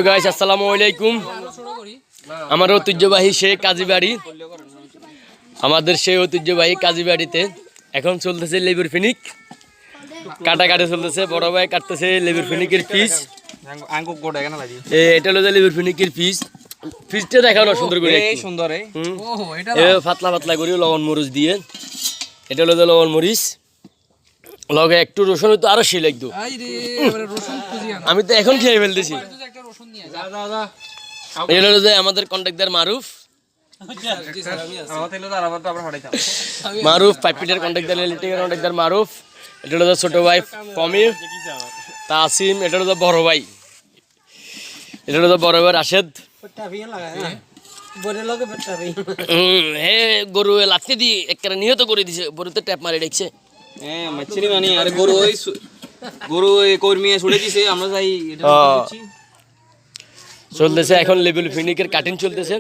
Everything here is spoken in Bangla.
গাইস আসসালামু আলাইকুম। আমার ঐতিহ্যবাহী সেই কাজীবাড়ি, আমাদের সেই ঐতিহ্যবাহী কাজীবাড়িতে এখন চলতেছে লেবুর ফিনিক কাটাকাটি চলতেছে। বড় ভাই কাটতেছে লেবুর ফিনিকের পিস। এটা হলো লেবুর ফিনিকের পিস। পিসটা দেখানো সুন্দর করে, সুন্দর পাতলা পাতলা করে লবণ মরিচ দিয়ে। এটা হলো লবণ মরিচ লগে একটু রসুন তো আরো সেই লাগতো। আমি তো এখন খেয়ে ফেলতেছি। এটা হলো যে আমাদের কন্ট্রাক্টর মারুফ, পাইপিটার কন্ট্রাক্টর, ইলেকট্রিকের কন্ট্রাক্টর মারুফ। এটা হলো ছোট ভাই কমির তাসিম। এটা হলো বড় ভাই, এটা হলো বড় ভাই রাশেদ। হে গরু লাথি দিয়ে একটা নিহত করে দিছে, গরুতে ট্যাপ মারে দেখছে। চলতেছে এখন লেবুল ফিনিকের কাটিং চলতেছে।